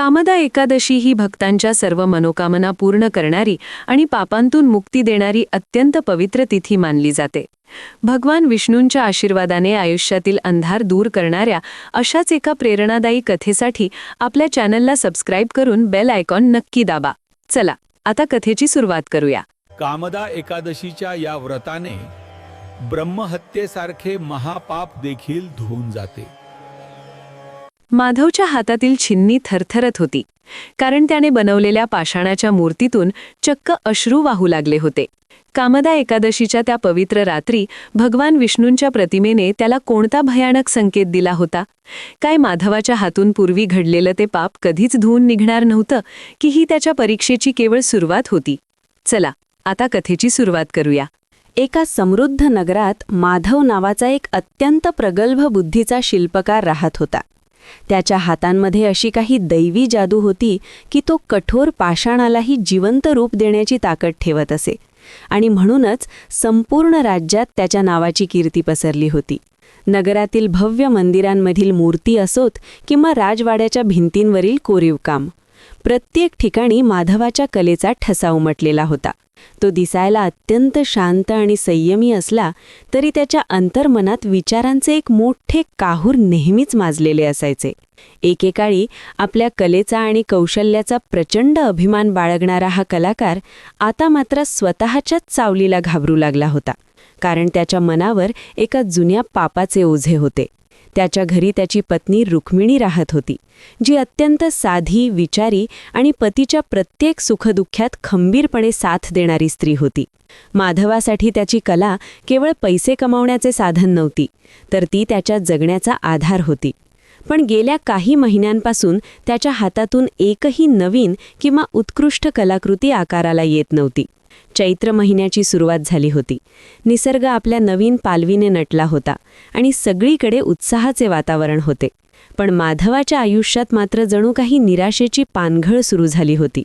कामदा एकादशी ही भक्तांच्या सर्व मनोकामना पूर्ण करणारी आणि पापांतून मुक्ती देणारी अत्यंत पवित्र तिथी मानली जाते. भगवान विष्णूंच्या आशीर्वादाने आयुष्यातील अंधार दूर करणाऱ्या अशाच एका प्रेरणादायी कथेसाठी आपल्या चॅनलला सबस्क्राईब करून बेल आयकॉन नक्की दाबा. चला आता कथेची सुरुवात करूया. कामदा एकादशीच्या या व्रताने ब्रह्महत्येसारखे महापाप देखील धुवून जाते. माधवच्या हातातील छिन्नी थरथरत होती, कारण त्याने बनवलेल्या पाषाणाच्या मूर्तीतून चक्क अश्रू वाहू लागले होते. कामदा एकादशीच्या त्या पवित्र रात्री भगवान विष्णूंच्या प्रतिमेने त्याला कोणता भयानक संकेत दिला होता? काय माधवाच्या हातून पूर्वी घडलेलं ते पाप कधीच धुवून निघणार नव्हतं, की ही त्याच्या परीक्षेची केवळ सुरुवात होती? चला आता कथेची सुरुवात करूया. एका समृद्ध नगरात माधव नावाचा एक अत्यंत प्रगल्भ बुद्धीचा शिल्पकार राहत होता. त्याच्या हातांमध्ये अशी काही दैवी जादू होती की तो कठोर पाषाणालाही जिवंत रूप देण्याची ताकद ठेवत असे, आणि म्हणूनच संपूर्ण राज्यात त्याच्या नावाची कीर्ती पसरली होती. नगरातील भव्य मंदिरांमधील मूर्ती असोत किंवा राजवाड्याच्या भिंतींवरील कोरीव काम, प्रत्येक ठिकाणी माधवाच्या कलेचा ठसा उमटलेला होता. तो दिसायला अत्यंत शांत आणि संयमी असला तरी त्याच्या अंतर्मनात विचारांचे एक मोठे काहूर नेहमीच माजलेले असायचे. एकेकाळी आपल्या कलेचा आणि कौशल्याचा प्रचंड अभिमान बाळगणारा हा कलाकार आता मात्र स्वतःच्याच चावलीला घाबरू लागला होता, कारण त्याच्या मनावर एका जुन्या पापाचे ओझे होते. त्याच्या घरी त्याची पत्नी रुक्मिणी राहत होती, जी अत्यंत साधी, विचारी आणि पतीच्या प्रत्येक सुखदुःखात खंबीरपणे साथ देणारी स्त्री होती. माधवासाठी त्याची कला केवळ पैसे कमावण्याचे साधन नव्हती, तर ती त्याच्या जगण्याचा आधार होती. पण गेल्या काही महिन्यांपासून त्याच्या हातातून एकही नवीन किंवा उत्कृष्ट कलाकृती आकाराला येत नव्हती. चैत्र महिन्याची सुरुवात झाली होती. निसर्ग आपल्या नवीन पालवीने नटला होता आणि सगळीकडे उत्साहाचे वातावरण होते. पण माधवाच्या आयुष्यात मात्र जणू काही निराशेची पानघळ सुरू झाली होती.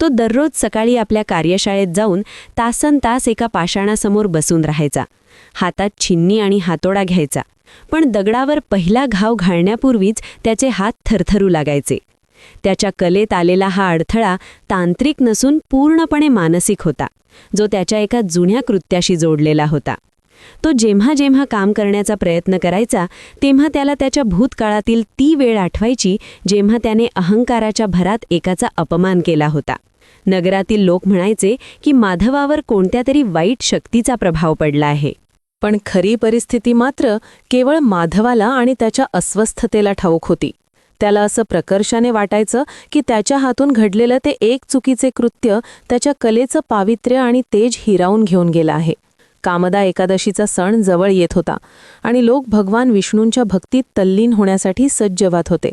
तो दररोज सकाळी आपल्या कार्यशाळेत जाऊन तासनतास एका पाषाणासमोर बसून राहायचा. हातात छिन्नी आणि हातोडा घ्यायचा, पण दगडावर पहिला घाव घालण्यापूर्वीच त्याचे हात थरथरू लागायचे. त्याच्या कलेत आलेला हा अडथळा तांत्रिक नसून पूर्णपणे मानसिक होता, जो त्याच्या एका जुन्या कृत्याशी जोडलेला होता. तो जेव्हा जेव्हा काम करण्याचा प्रयत्न करायचा तेव्हा त्याला त्याच्या भूतकाळातील ती वेळ आठवायची जेव्हा त्याने अहंकाराच्या भरात एकाचा अपमान केला होता. नगरातील लोक म्हणायचे की माधवावर कोणत्या तरी वाईट शक्तीचा प्रभाव पडला आहे. पण खरी परिस्थिती मात्र केवळ माधवाला आणि त्याच्या अस्वस्थतेला ठाऊक होती. त्याला असं प्रकर्षाने वाटायचं की त्याच्या हातून घडलेलं ते एक चुकीचे कृत्य त्याच्या कलेचं पावित्र्य आणि तेज हिरावून घेऊन गेलं आहे. कामदा एकादशीचा सण जवळ येत होता आणि लोक भगवान विष्णूंच्या भक्तीत तल्लीन होण्यासाठी सज्जवात होते.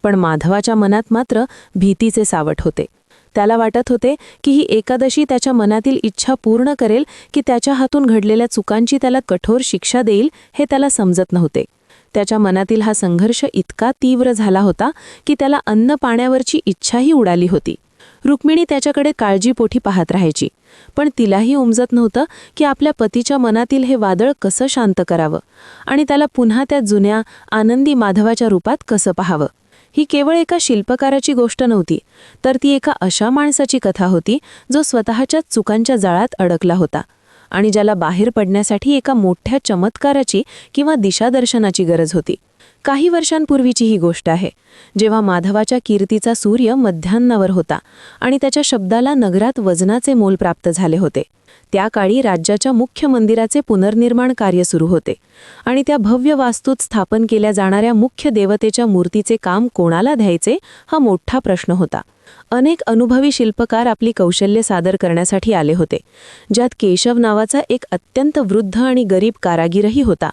पण माधवाच्या मनात मात्र भीतीचे सावट होते. त्याला वाटत होते की ही एकादशी त्याच्या मनातील इच्छा पूर्ण करेल की त्याच्या हातून घडलेल्या चुकांची त्याला कठोर शिक्षा देईल, हे त्याला समजत नव्हते. त्याच्या मनातील हा संघर्ष इतका तीव्र झाला होता की त्याला अन्न पाण्यावरची इच्छाही उडाली होती. रुक्मिणी त्याच्याकडे काळजीपोटी पाहत राहायची, पण तिलाही उमजत नव्हतं की आपल्या पतीच्या मनातील हे वादळ कसं शांत करावं आणि त्याला पुन्हा त्या जुन्या आनंदी माधवाच्या रूपात कसं पाहावं. ही केवळ एका शिल्पकाराची गोष्ट नव्हती, तर ती एका अशा माणसाची कथा होती जो स्वतःच्या चुकांच्या जाळात अडकला होता आणि ज्याला बाहेर पडण्यासाठी एका मोठ्या चमत्काराची किंवा दिशादर्शनाची गरज होती. काही वर्षांपूर्वीची ही गोष्ट आहे, जेव्हा माधवाच्या कीर्तीचा सूर्य मध्यान्नावर होता आणि त्याच्या शब्दाला नगरात वजनाचे मोल प्राप्त झाले होते. त्या काळी राज्याच्या मुख्य मंदिराचे पुनर्निर्माण कार्य सुरू होते आणि त्या भव्य वास्तूत स्थापन केल्या जाणाऱ्या मुख्य देवतेच्या मूर्तीचे काम कोणाला द्यायचे हा मोठा प्रश्न होता. अनेक अनुभवी शिल्पकार आपली कौशल्य सादर करण्यासाठी आले होते, ज्यात केशव नावाचा एक अत्यंत वृद्ध आणि गरीब कारागीरही होता.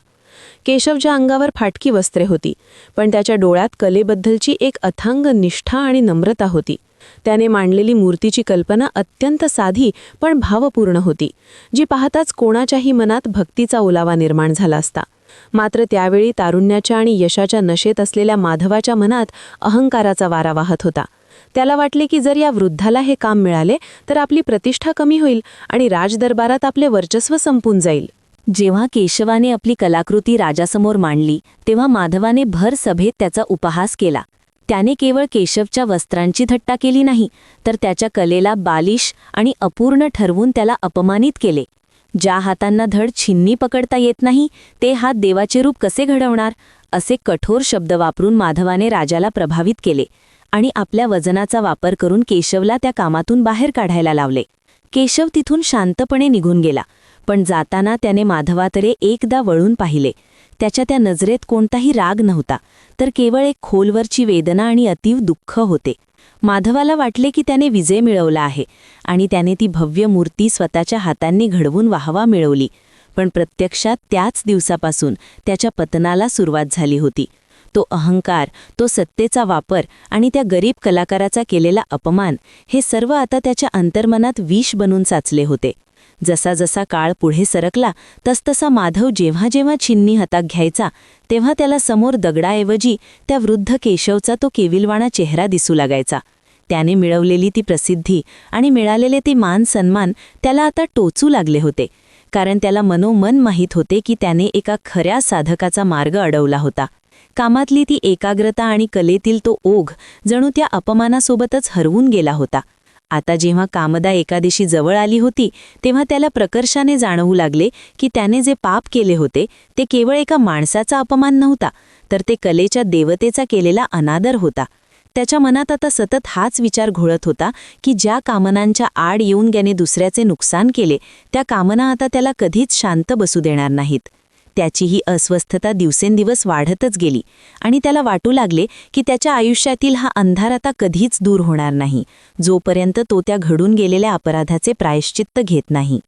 केशवच्या अंगावर फाटकी वस्त्रे होती, पण त्याच्या डोळ्यात कलेबद्दलची एक अथांग निष्ठा आणि नम्रता होती. त्याने मांडलेली मूर्तीची कल्पना अत्यंत साधी पण भावपूर्ण होती, जी पाहताच कोणाच्याही मनात भक्तीचा ओलावा निर्माण झाला असता. मात्र त्यावेळी तारुण्याच्या आणि यशाच्या नशेत असलेल्या माधवाच्या मनात अहंकाराचा वारा वाहत होता. त्याला वाटले की जर या वृद्धाला हे काम मिळाले तर आपली प्रतिष्ठा कमी होईल आणि राजदरबारात आपले वर्चस्व संपून जाईल. जेव्हा केशवाने आपली कलाकृती राजासमोर मांडली तेव्हा माधवाने भर सभेत त्याचा उपहास केला. त्याने केवळ केशवच्या वस्त्रांची थट्टा केली नाही, तर त्याच्या कलेला बालिश आणि अपूर्ण ठरवून त्याला अपमानित केले. ज्या हातांना धड छिन्नी पकडता येत नाही, ते हात देवाचे रूप कसे घडवणार, असे कठोर शब्द वापरून माधवाने राजाला प्रभावित केले आणि आपल्या वजनाचा वापर करून केशवला त्या कामातून बाहेर काढायला लावले. केशव तिथून शांतपणे निघून गेला, पण जाताना त्याने माधवाकडे एकदा वळून पाहिले. त्याच्या त्या नजरेत कोणताही राग नव्हता, तर केवळ एक खोलवरची वेदना आणि अतीव दुःख होते. माधवाला वाटले की त्याने विजय मिळवला आहे आणि त्याने ती भव्य मूर्ती स्वतःच्या हातांनी घडवून वाहवा मिळवली. पण प्रत्यक्षात त्याच दिवसापासून त्याच्या पतनाला सुरुवात झाली होती. तो अहंकार, तो सत्तेचा वापर आणि त्या गरीब कलाकाराचा केलेला अपमान, हे सर्व आता त्याच्या अंतर्मनात विष बनून साचले होते. जसा जसा काळ पुढे सरकला, तसतसा माधव जेव्हा जेव्हा छिन्नी हातात घ्यायचा, तेव्हा त्याला समोर दगडाऐवजी त्या वृद्ध केशवचा तो केविलवाणा चेहरा दिसू लागायचा. त्याने मिळवलेली ती प्रसिद्धी आणि मिळालेले ते मान सन्मान त्याला आता टोचू लागले होते, कारण त्याला मनोमन माहीत होते की त्याने एका खऱ्या साधकाचा मार्ग अडवला होता. कामातली ती एकाग्रता आणि कलेतील तो ओघ जणू त्या अपमानासोबतच हरवून गेला होता. आता जेव्हा कामदा एकादशी जवळ आली होती, तेव्हा त्याला प्रकर्षाने जाणवू लागले की त्याने जे पाप केले होते ते केवळ एका माणसाचा अपमान नव्हता, तर ते कलेच्या देवतेचा केलेला अनादर होता. त्याच्या मनात आता सतत हाच विचार घोळत होता की ज्या कामनांच्या आड येऊन त्याने दुसऱ्याचे नुकसान केले, त्या कामना आता त्याला कधीच शांत बसू देणार नाहीत. त्याची ही अस्वस्थता दिवसेंदिवस वाढतच गेली आणि त्याला वाटू लागले की त्याच्या आयुष्यातील हा अंधार आता कधीच दूर होणार नाही, जोपर्यंत तो त्या घडून गेलेल्या अपराधाचे प्रायश्चित्त घेत नाही.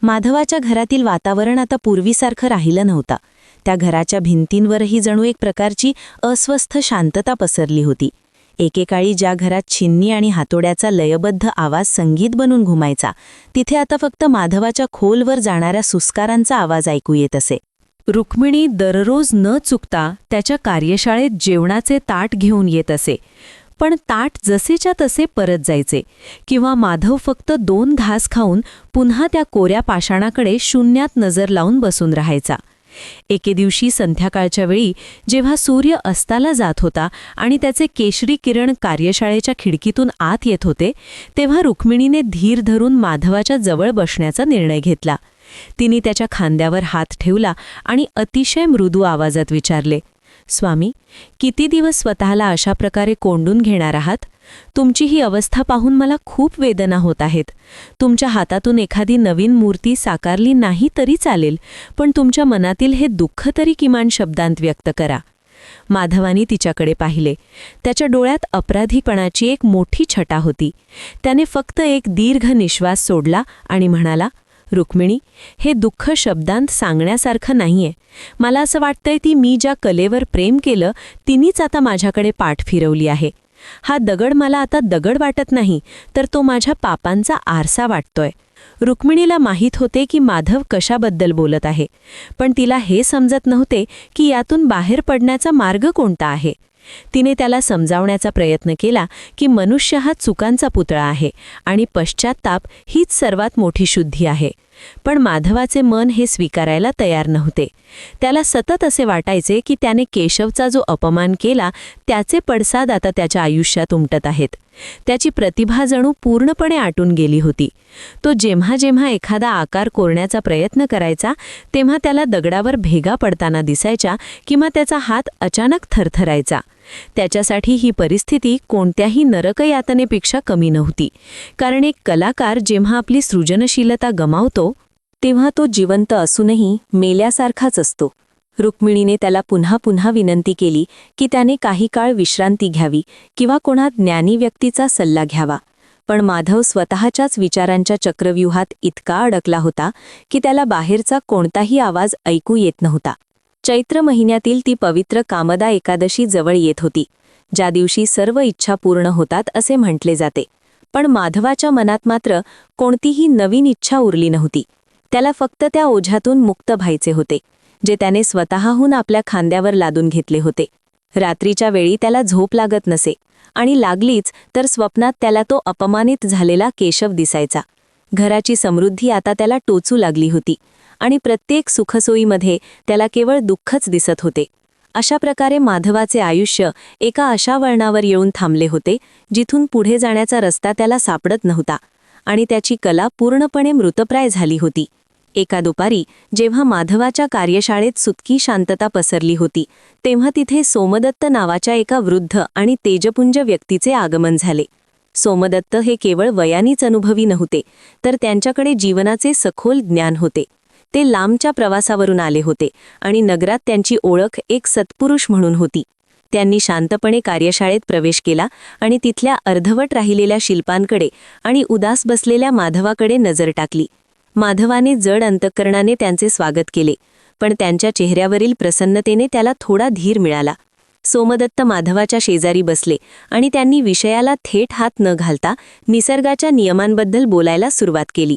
माधवाच्या घरातील वातावरण आता पूर्वीसारखं राहिलं नव्हतं. त्या घराच्या भिंतींवरही जणू एक प्रकारची अस्वस्थ शांतता पसरली होती. एकेकाळी ज्या घरात छिन्नी आणि हातोड्याचा लयबद्ध आवाज संगीत बनून घुमायचा, तिथे आता फक्त माधवाच्या खोलवर जाणाऱ्या सुस्कारांचा आवाज ऐकू येत असे. रुक्मिणी दररोज न चुकता त्याच्या कार्यशाळेत जेवणाचे ताट घेऊन येत असे, पण ताट जसेच्या तसे परत जायचे किंवा माधव फक्त 2 घास खाऊन पुन्हा त्या कोऱ्या पाषाणाकडे शून्यात नजर लावून बसून राहायचा. एके दिवशी संध्याकाळच्या वेळी जेव्हा सूर्य अस्ताला जात होता आणि त्याचे केशरी किरण कार्यशाळेच्या खिडकीतून आत येत होते, तेव्हा रुक्मिणीने धीर धरून माधवाच्या जवळ बसण्याचा निर्णय घेतला. तिने त्याच्या खांद्यावर हात ठेवला आणि अतिशय मृदू आवाजात विचारले, स्वामी, किती दिवस स्वतःला अशा प्रकारे कोंडून घेणार आहात? तुमची ही अवस्था पाहून मला खूप वेदना होत आहेत. तुमच्या हातातून एखादी नवीन मूर्ती साकारली नाही तरी चालेल, पण तुमच्या मनातील हे दुःख तरी किमान शब्दांत व्यक्त करा. माधवानी तिच्याकडे पाहिले. त्याच्या डोळ्यात अपराधीपणाची एक मोठी छटा होती. त्याने फक्त एक दीर्घ निश्वास सोडला आणि म्हणाला, रुक्मिणी, हे दुःख शब्दांत सांगण्यासारखं नाहीये. मला असं वाटतंय ती मी ज्या कलेवर प्रेम केलं तिनीच आता माझ्याकडे पाठ फिरवली आहे. हा दगड मला आता दगड वाटत नाही, तर तो माझ्या पापांचा आरसा वाटतोय. रुक्मिणीला माहीत होते की माधव कशाबद्दल बोलत आहे, पण तिला हे समजत नव्हते की यातून बाहेर पडण्याचा मार्ग कोणता आहे. तिने त्याला समजावण्याचा प्रयत्न केला की मनुष्य हा चुकांचा पुतळा आहे आणि पश्चात्ताप हीच सर्वात मोठी शुद्धी आहे. पण माधवाचे मन हे स्वीकारायला तयार नव्हते. त्याला सतत असे वाटायचे की त्याने केशवचा जो अपमान केला त्याचे पडसाद आता त्याच्या आयुष्यात उमटत आहेत. त्याची प्रतिभा जणू पूर्णपणे आटून गेली होती. तो जेव्हा जेव्हा एखादा आकार कोरण्याचा प्रयत्न करायचा, तेव्हा त्याला दगडावर भेगा पडताना दिसायच्या किंवा त्याचा हात अचानक थरथरायचा. त्याच्यासाठी ही परिस्थिती कोणत्याही नरकयातनेपेक्षा कमी नव्हती, कारण एक कलाकार जेव्हा आपली सृजनशीलता गमावतो, तेव्हा तो जिवंत असूनही मेल्यासारखाच असतो. रुक्मिणीने त्याला पुन्हा पुन्हा विनंती केली की त्याने काही काळ विश्रांती घ्यावी किंवा कोणा ज्ञानी व्यक्तीचा सल्ला घ्यावा, पण माधव स्वतःच्याच विचारांच्या चक्रव्यूहात इतका अडकला होता की त्याला बाहेरचा कोणताही आवाज ऐकू येत नव्हता. चैत्र महिन्यातील ती पवित्र कामदा एकादशी जवळ येत होती, ज्या दिवशी सर्व इच्छा पूर्ण होतात असे म्हटले जाते. पण माधवाच्या मनात मात्र कोणतीही नवीन इच्छा उरली नव्हती. त्याला फक्त त्या ओझ्यातून मुक्त व्हायचे होते, जे त्याने स्वतःहून आपल्या खांद्यावर लादून घेतले होते. रात्रीच्या वेळी त्याला झोप लागत नसे आणि लागलीच तर स्वप्नात त्याला तो अपमानित झालेला केशव दिसायचा. घराची समृद्धी आता त्याला टोचू लागली होती आणि प्रत्येक सुखसोयीमध्ये त्याला केवळ दुःखच दिसत होते. अशा प्रकारे माधवाचे आयुष्य एका अशा वळणावर येऊन थांबले होते जिथून पुढे जाण्याचा रस्ता त्याला सापडत नव्हता आणि त्याची कला पूर्णपणे मृतप्राय झाली होती. एका दुपारी जेव्हा माधवाच्या कार्यशाळेत सुतकी शांतता पसरली होती तेव्हा तिथे सोमदत्त नावाच्या एका वृद्ध आणि तेजपुंज व्यक्तीचे आगमन झाले. सोमदत्त हे केवळ वयानीच अनुभवी नव्हते, तर त्यांच्याकडे जीवनाचे सखोल ज्ञान होते. ते लांबच्या प्रवासावरून आले होते आणि नगरात त्यांची ओळख एक सत्पुरुष म्हणून होती. त्यांनी शांतपणे कार्यशाळेत प्रवेश केला आणि तिथल्या अर्धवट राहिलेल्या शिल्पांकडे आणि उदास बसलेल्या माधवाकडे नजर टाकली. माधवाने जड अंतःकरणाने त्यांचे स्वागत केले, पण त्यांच्या चेहऱ्यावरील प्रसन्नतेने त्याला थोडा धीर मिळाला. सोमदत्त माधवाच्या शेजारी बसले आणि त्यांनी विषयाला थेट हात न घालता निसर्गाच्या नियमांबद्दल बोलायला सुरुवात केली.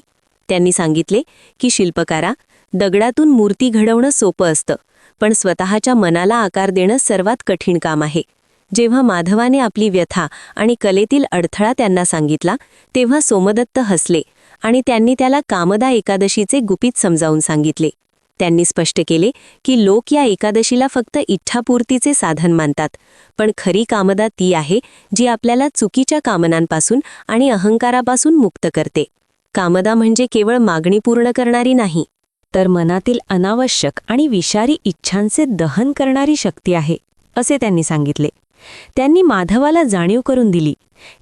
त्यांनी सांगितले की शिल्पकारा, दगडातून मूर्ती घडवणं सोपं असतं, पण स्वतःच्या मनाला आकार देणं सर्वात कठीण काम आहे. जेव्हा माधवाने आपली व्यथा आणि कलेतील अडथळा त्यांना सांगितला तेव्हा सोमदत्त हसले आणि त्यांनी त्याला कामदा एकादशीचे गुपित समजावून सांगितले. त्यांनी स्पष्ट केले की लोक या एकादशीला फक्त इच्छापूर्तीचे साधन मानतात, पण खरी कामदा ती आहे जी आपल्याला चुकीच्या कामनांपासून आणि अहंकारापासून मुक्त करते. कामदा म्हणजे केवळ मागणी पूर्ण करणारी नाही, तर मनातील अनावश्यक आणि विषारी इच्छांचे दहन करणारी शक्ती आहे, असे त्यांनी सांगितले. त्यांनी माधवाला जाणीव करून दिली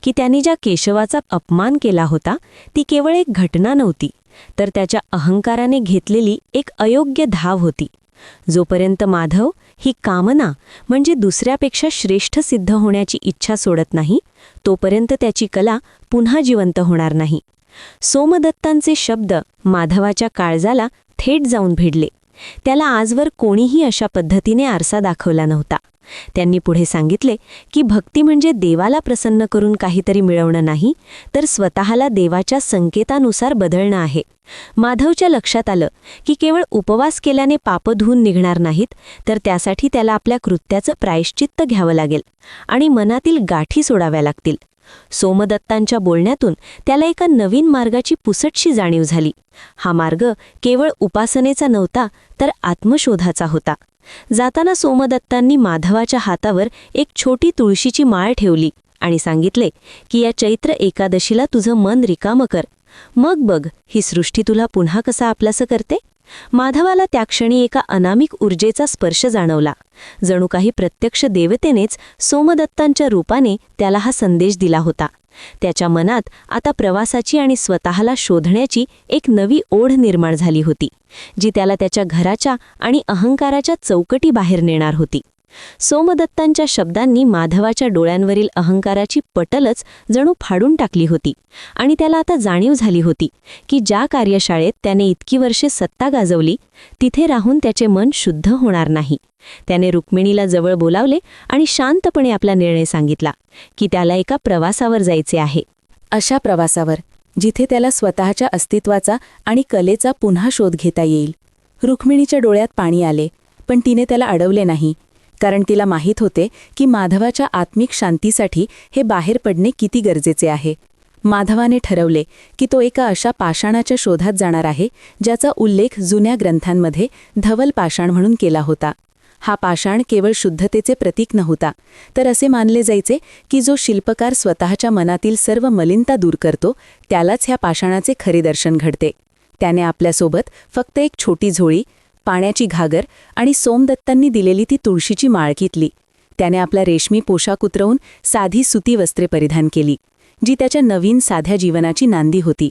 की त्यांनी ज्या केशवाचा अपमान केला होता ती केवळ एक घटना नव्हती, तर त्याच्या अहंकाराने घेतलेली एक अयोग्य धाव होती. जोपर्यंत माधव ही कामना म्हणजे दुसऱ्यापेक्षा श्रेष्ठ सिद्ध होण्याची इच्छा सोडत नाही, तोपर्यंत त्याची कला पुन्हा जिवंत होणार नाही. सोमदत्तांचे शब्द माधवाच्या काळजाला थेट जाऊन भिडले. त्याला आजवर कोणीही अशा पद्धतीने आरसा दाखवला नव्हता. त्यांनी पुढे सांगितले की भक्ती म्हणजे देवाला प्रसन्न करून काहीतरी मिळवणं नाही, तर स्वतःला देवाच्या संकेतानुसार बदलणं आहे. माधवच्या लक्षात आलं की केवळ उपवास केल्याने पाप धुवून निघणार नाहीत, तर त्यासाठी त्याला आपल्या कृत्याचं प्रायश्चित्त घ्यावं लागेल आणि मनातील गाठी सोडाव्या लागतील. सोमदत्तांच्या बोलण्यातून त्याला एका नवीन मार्गाची पुसटशी जाणीव झाली. हा मार्ग केवळ उपासनेचा नव्हता, तर आत्मशोधाचा होता. जाताना सोमदत्तांनी माधवाच्या हातावर एक छोटी तुळशीची माळ ठेवली आणि सांगितले की या चैत्र एकादशीला तुझं मन रिकामं कर, मग बघ ही सृष्टी तुला पुन्हा कसं आपलंसं करते. माधवाला त्या क्षणी एका अनामिक ऊर्जेचा स्पर्श जाणवला. जणू काही प्रत्यक्ष देवतेनेच सोमदत्तांच्या रूपाने त्याला हा संदेश दिला होता. त्याच्या मनात आता प्रवासाची आणि स्वतःला शोधण्याची एक नवी ओढ निर्माण झाली होती, जी त्याला त्याच्या घराच्या आणि अहंकाराच्या चौकटी बाहेर नेणार होती. सोमदत्तांच्या शब्दांनी माधवाच्या डोळ्यांवरील अहंकाराची पटलच जणू फाडून टाकली होती आणि त्याला आता जाणीव झाली होती की ज्या कार्यशाळेत त्याने इतकी वर्षे सत्ता गाजवली तिथे राहून त्याचे मन शुद्ध होणार नाही. त्याने रुक्मिणीला जवळ बोलावले आणि शांतपणे आपला निर्णय सांगितला की त्याला एका प्रवासावर जायचे आहे. अशा प्रवासावर जिथे त्याला स्वतःच्या अस्तित्वाचा आणि कलेचा पुन्हा शोध घेता येईल. रुक्मिणीच्या डोळ्यात पाणी आले, पण तिने त्याला अडवले नाही, कारण तिला माहीत होते की माधवाच्या आत्मिक शांतीसाठी हे बाहेर पडणे किती गरजेचे आहे. माधवाने ठरवले की तो एका अशा पाषाणाच्या शोधात जाणार आहे ज्याचा उल्लेख जुन्या ग्रंथांमध्ये धवल पाषाण म्हणून केला होता. हा पाषाण केवळ शुद्धतेचे प्रतीक नव्हता, तर असे मानले जायचे की जो शिल्पकार स्वतःच्या मनातील सर्व मलिनता दूर करतो त्यालाच ह्या पाषाणाचे खरे दर्शन घडते. त्याने आपल्यासोबत फक्त एक छोटी झोळी, पाण्याची घागर आणि सोमदत्तांनी दिलेली ती तुळशीची माळ घेतली. त्याने आपला रेशमी पोशाख उतरवून साधी सुती वस्त्रे परिधान केली, जी त्याच्या नवीन साध्या जीवनाची नांदी होती.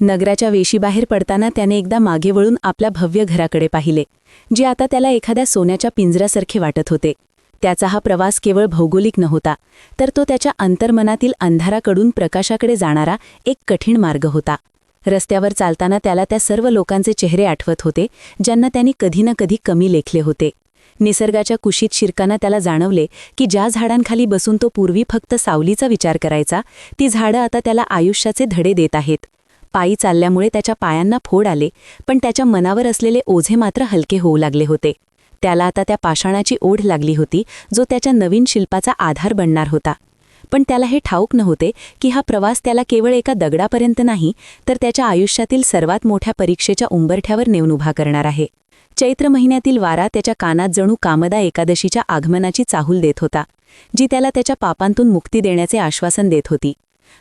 नगराच्या वेशीबाहेर पडताना त्याने एकदा मागे वळून आपल्या भव्य घराकडे पाहिले, जे आता त्याला एखाद्या सोन्याच्या पिंजऱ्यासारखे वाटत होते. त्याचा हा प्रवास केवळ भौगोलिक नव्हता, तर तो त्याच्या अंतर्मनातील अंधाराकडून प्रकाशाकडे जाणारा एक कठीण मार्ग होता. रस्त्यावर चालताना त्याला त्या सर्व लोकांचे चेहरे आठवत होते ज्यांना त्यांनी कधी ना कधी कमी लेखले होते. निसर्गाच्या कुशीत शिरकाना त्याला जाणवले की ज्या झाडांखाली बसून तो पूर्वी फक्त सावलीचा विचार करायचा, ती झाडं आता त्याला आयुष्याचे धडे देत आहेत. पायी चालल्यामुळे त्याच्या पायांना फोड आले, पण त्याच्या मनावर असलेले ओझे मात्र हलके होऊ लागले होते. त्याला आता त्या पाषाणाची ओढ लागली होती, जो त्याच्या नवीन शिल्पाचा आधार बनणार होता. पण त्याला हे ठाऊक नव्हते की हा प्रवास त्याला केवळ एका दगडापर्यंत नाही, तर त्याच्या आयुष्यातील सर्वात मोठ्या परीक्षेच्या उंबरठ्यावर नेऊन उभा करणार आहे. चैत्र महिन्यातील वारा त्याच्या कानात जणू कामदा एकादशीच्या आगमनाची चाहूल देत होता, जी त्याला त्याच्या पापांतून मुक्ती देण्याचे आश्वासन देत होती.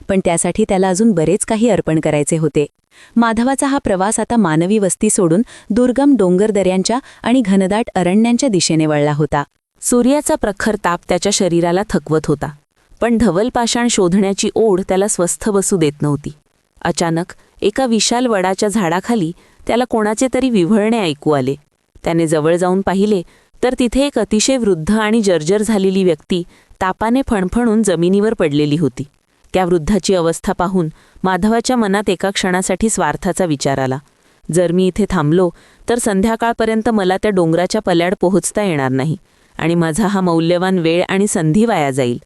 पण त्यासाठी त्याला अजून बरेच काही अर्पण करायचे होते. माधवाचा हा प्रवास आता मानवी वस्ती सोडून दुर्गम डोंगरदऱ्यांच्या आणि घनदाट अरण्यांच्या दिशेने वळला होता. सूर्याचा प्रखर ताप त्याच्या शरीराला थकवत होता, पण धवल पाषाण शोधण्याची ओढ त्याला स्वस्थ बसू देत नव्हती. अचानक एका विशाल वडाच्या झाडाखाली त्याला कोणाचे तरी विव्हळणे ऐकू आले. त्याने जवळ जाऊन पाहिले तर तिथे एक अतिशय वृद्ध आणि जर्जर झालेली व्यक्ती तापाने फणफणून जमिनीवर पडलेली होती. त्या वृद्धाची अवस्था पाहून माधवाच्या मनात एका क्षणासाठी स्वार्थाचा विचार आला. जर मी इथे थांबलो तर संध्याकाळपर्यंत मला त्या डोंगराच्या पल्याड पोहोचता येणार नाही आणि माझा हा मौल्यवान वेळ आणि संधी वाया जाईल.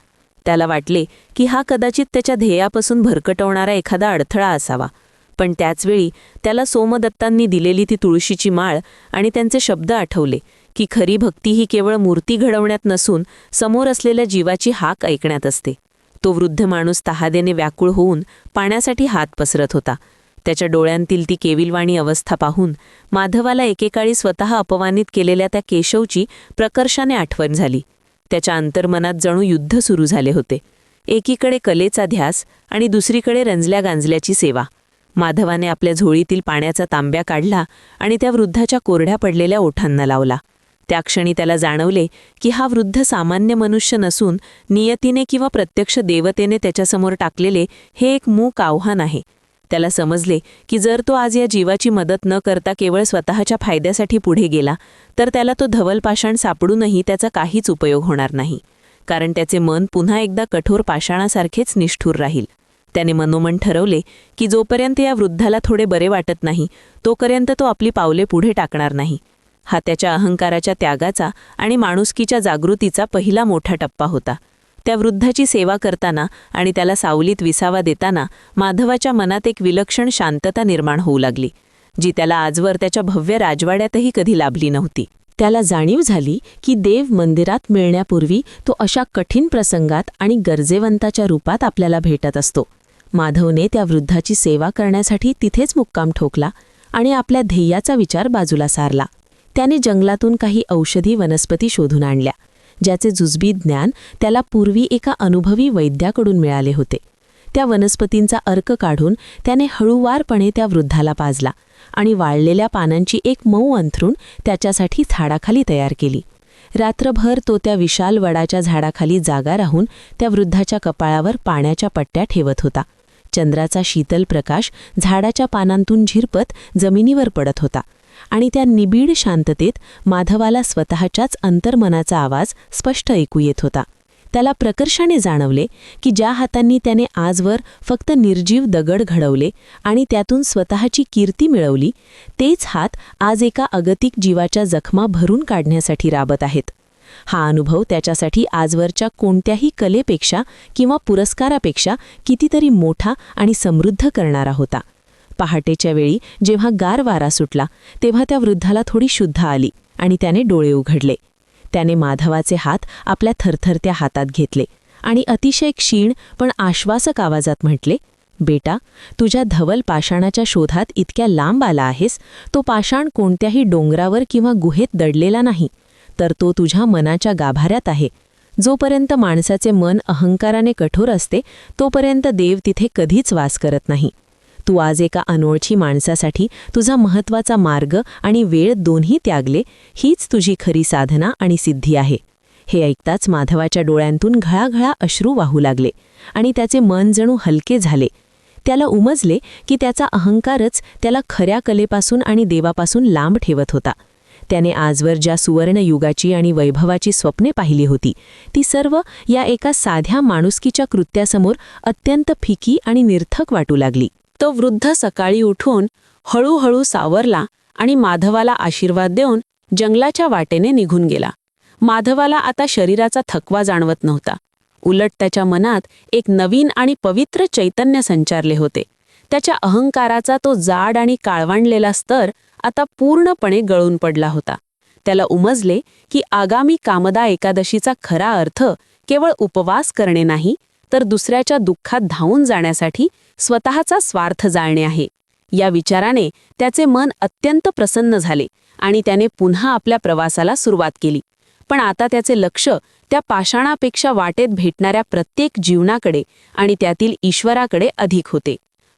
त्याला वाटले की हा कदाचित त्याच्या ध्येयापासून भरकटवणारा एखादा अडथळा असावा. पण त्याचवेळी त्याला सोमदत्तांनी दिलेली ती तुळशीची माळ आणि त्यांचे शब्द आठवले की खरी भक्ती ही केवळ मूर्ती घडवण्यात नसून समोर असलेल्या जीवाची हाक ऐकण्यात असते. तो वृद्ध माणूस तहादेने व्याकुळ होऊन पाण्यासाठी हात पसरत होता. त्याच्या डोळ्यांतील ती केविलवाणी अवस्था पाहून माधवाला एकेकाळी स्वतः अपमानित केलेल्या त्या केशवची प्रकर्षाने आठवण झाली. त्याच्या अंतर्मनात जणू युद्ध सुरू झाले होते. एकीकडे कलेचा ध्यास आणि दुसरीकडे रंजल्या गांजल्याची सेवा. माधवाने आपल्या झोळीतील पाण्याचा तांब्या काढला आणि त्या वृद्धाच्या कोरड्या पडलेल्या ओठांना लावला. त्या क्षणी त्याला जाणवले की हा वृद्ध सामान्य मनुष्य नसून नियतीने किंवा प्रत्यक्ष देवतेने त्याच्यासमोर टाकलेले हे एक मूक आव्हान आहे. त्याला समजले की जर तो आज या जीवाची मदत न करता केवळ स्वतःच्या फायद्यासाठी पुढे गेला तर त्याला तो धवल पाषाण सापडूनही त्याचा काहीच उपयोग होणार नाही, कारण त्याचे मन पुन्हा एकदा कठोर पाषाणासारखेच निष्ठुर राहील. त्याने मनोमन ठरवले की जोपर्यंत या वृद्धाला थोडे बरे वाटत नाही तोपर्यंत तो आपली पावले पुढे टाकणार नाही. हा त्याच्या अहंकाराच्या त्यागाचा आणि माणुसकीच्या जागृतीचा पहिला मोठा टप्पा होता. त्या वृद्धाची सेवा करताना आणि त्याला सावलीत विसावा देताना माधवाच्या मनात एक विलक्षण शांतता निर्माण होऊ लागली, जी त्याला आजवर त्याच्या भव्य राजवाड्यातही कधी लाभली नव्हती. त्याला जाणीव झाली की देव मंदिरात मिळण्यापूर्वी तो अशा कठीण प्रसंगात आणि गरजेवंताच्या रूपात आपल्याला भेटत असतो. माधवने त्या वृद्धाची सेवा करण्यासाठी तिथेच मुक्काम ठोकला आणि आपल्या ध्येयाचा विचार बाजूला सारला. त्याने जंगलातून काही औषधी वनस्पती शोधून आणल्या, ज्याचे जुजबी ज्ञान त्याला पूर्वी एका अनुभवी वैद्याकडून मिळाले होते. त्या वनस्पतींचा अर्क काढून त्याने हळूवारपणे त्या वृद्धाला पाजला आणि वाळलेल्या पानांची एक मऊ अंथरूण त्याच्यासाठी झाडाखाली तयार केली. रात्रभर तो त्या विशाल वडाच्या झाडाखाली जागा राहून त्या वृद्धाच्या कपाळावर पाण्याच्या पट्ट्या ठेवत होता. चंद्राचा शीतल प्रकाश झाडाच्या पानांतून झिरपत जमिनीवर पडत होता आणि त्या निबिड शांततेत माधवाला स्वतःच्याच अंतर्मनाचा आवाज स्पष्ट ऐकू येत होता. त्याला प्रकर्षाने जाणवले की ज्या हातांनी त्याने आजवर फक्त निर्जीव दगड घडवले आणि त्यातून स्वतःची कीर्ती मिळवली, तेच हात आज एका अगतिक जीवाच्या जखमा भरून काढण्यासाठी राबत आहेत. हा अनुभव त्याच्यासाठी आजवरच्या कोणत्याही कलेपेक्षा किंवा पुरस्कारापेक्षा कितीतरी मोठा आणि समृद्ध करणारा होता. पहाटेच्या वेळी जेव्हा गार वारा सुटला तेव्हा त्या वृद्धाला थोडी शुद्ध आली आणि त्याने डोळे उघडले. त्याने माधवाचे हात आपल्या थरथरत्या हातात घेतले आणि अतिशय क्षीण पण आश्वासक आवाजात म्हटले, बेटा, तुझ्या धवल पाषाणाच्या शोधात इतक्या लांब आला आहेस. तो पाषाण कोणत्याही डोंगरावर किंवा गुहेत दडलेला नाही, तर तो तुझ्या मनाच्या गाभाऱ्यात आहे. जोपर्यंत माणसाचे मन अहंकाराने कठोर असते तोपर्यंत देव तिथे कधीच वास करत नाही. तू आज एका अनोळखी माणसासाठी तुझा महत्त्वाचा मार्ग आणि वेळ दोन्ही त्यागले, हीच तुझी खरी साधना आणि सिद्धी आहे. हे ऐकताच माधवाच्या डोळ्यांतून घळाघळा अश्रू वाहू लागले आणि त्याचे मन जणू हलके झाले. त्याला उमजले की त्याचा अहंकारच त्याला खऱ्या कलेपासून आणि देवापासून लांब ठेवत होता. त्याने आजवर ज्या सुवर्ण युगाची आणि वैभवाची स्वप्ने पाहिली होती ती सर्व या एका साध्या माणुसकीच्या कृत्यासमोर अत्यंत फिकी आणि निर्थक वाटू लागली. तो वृद्ध सकाळी उठून हळूहळू सावरला आणि माधवाला आशीर्वाद देऊन जंगलाच्या वाटेने निघून गेला. माधवाला आता शरीराचा थकवा जाणवत नव्हता. उलट त्याच्या मनात एक नवीन आणि पवित्र चैतन्य संचारले होते. त्याच्या अहंकाराचा तो जाड आणि काळवांडलेला स्तर आता पूर्णपणे गळून पडला होता. त्याला उमजले की आगामी कामदा एकादशीचा खरा अर्थ केवळ उपवास करणे नाही, तर दुसऱ्याच्या दुःखात धावून जाण्यासाठी स्वतःचा स्वार्थ जाळणे आहे. या विचाराने त्याचे मन अत्यंत प्रसन्न झाले आणि त्याने पुन्हा आपल्या प्रवासाला सुरुवात केली. पण आता त्याचे लक्ष त्या पाषाणापेक्षा वाटेत भेटणाऱ्या प्रत्येक जीवनाकडे आणि त्यातील ईश्वराकडे अधिक होते.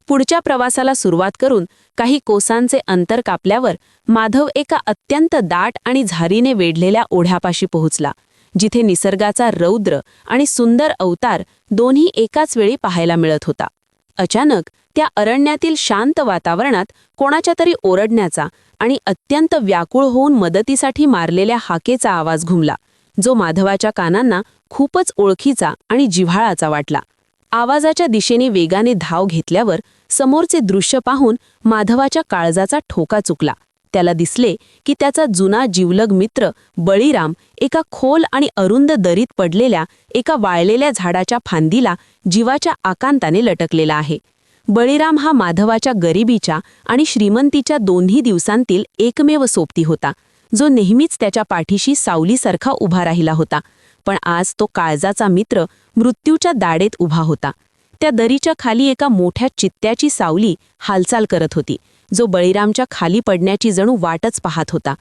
पुढच्या प्रवासाला सुरुवात करून काही कोसांचे अंतर कापल्यावर माधव एका अत्यंत दाट आणि झारीने वेढलेल्या ओढ्यापाशी पोहोचला, जिथे निसर्गाचा रौद्र आणि सुंदर अवतार दोन्ही एकाच वेळी पाहायला मिळत होता. अचानक त्या अरण्यातील शांत वातावरणात कोणाच्या तरी ओरडण्याचा आणि अत्यंत व्याकुळ होऊन मदतीसाठी मारलेल्या हाकेचा आवाज घुमला, जो माधवाच्या कानांना खूपच ओळखीचा आणि जिव्हाळाचा वाटला. आवाजाच्या दिशेने वेगाने धाव घेतल्यावर समोरचे दृश्य पाहून माधवाच्या काळजाचा ठोका चुकला. त्याला दिसले की त्याचा जुना जिवलग मित्र बळीराम एका खोल आणि अरुंद दरीत पडलेल्या एका वाळलेल्या झाडाच्या फांदीला जीवाच्या आकांताने लटकलेला आहे. बळीराम हा माधवाच्या गरिबीच्या आणि श्रीमंतीच्या दोन्ही दिवसांतील एकमेव सोबती होता, जो नेहमीच त्याच्या पाठीशी सावलीसारखा उभा राहिला होता. पण आज तो काळजाचा मित्र मृत्यूच्या दाढेत उभा होता. त्या दरीच्या खाली एका मोठ्या चित्त्याची सावली हालचाल करत होती, जो बळीरामच्या खाली पडण्याची जणू वाटच पाहत होता.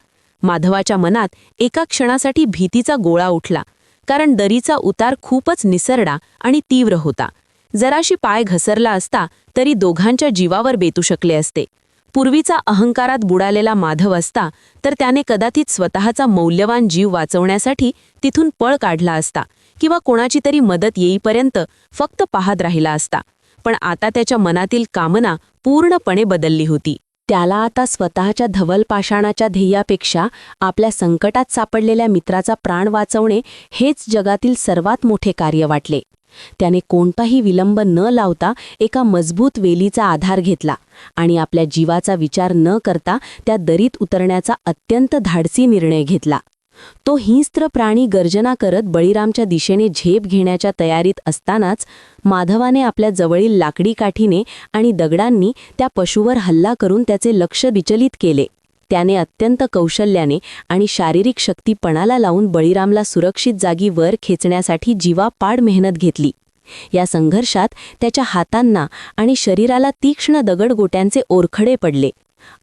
माधवाच्या मनात एका क्षणासाठी भीतीचा गोळा उठला, कारण दरीचा उतार खूपच निसरडा आणि तीव्र होता. जराशी पाय घसरला असता तरी दोघांच्या जीवावर बेतू शकले असते. पूर्वीचा अहंकारात बुडालेला माधव असता तर त्याने कदाचित स्वतःचा मौल्यवान जीव वाचवण्यासाठी तिथून पळ काढला असता किंवा कोणाची तरी मदत येईपर्यंत फक्त पाहत राहिला असता. पण आता त्याच्या मनातील कामना पूर्णपणे बदलली होती. त्याला आता स्वतःच्या धवल पाषाणाच्या ध्येयापेक्षा आपल्या संकटात सापडलेल्या मित्राचा प्राण वाचवणे हेच जगातील सर्वात मोठे कार्य वाटले. त्याने कोणताही विलंब न लावता एका मजबूत वेलीचा आधार घेतला आणि आपल्या जीवाचा विचार न करता त्या दरीत उतरण्याचा अत्यंत धाडसी निर्णय घेतला. तो हिंस्त्र प्राणी गर्जना करत बळीरामच्या दिशेने झेप घेण्याच्या तयारीत असतानाच माधवाने आपल्या जवळील लाकडी काठीने आणि दगडांनी त्या पशुवर हल्ला करून त्याचे लक्ष विचलित केले. त्याने अत्यंत कौशल्याने आणि शारीरिक शक्ती पणाला लावून बळीरामला सुरक्षित जागी वर खेचण्यासाठी जीवापाड मेहनत घेतली. या संघर्षात त्याच्या हातांना आणि शरीराला तीक्ष्ण दगडगोट्यांचे ओरखडे पडले,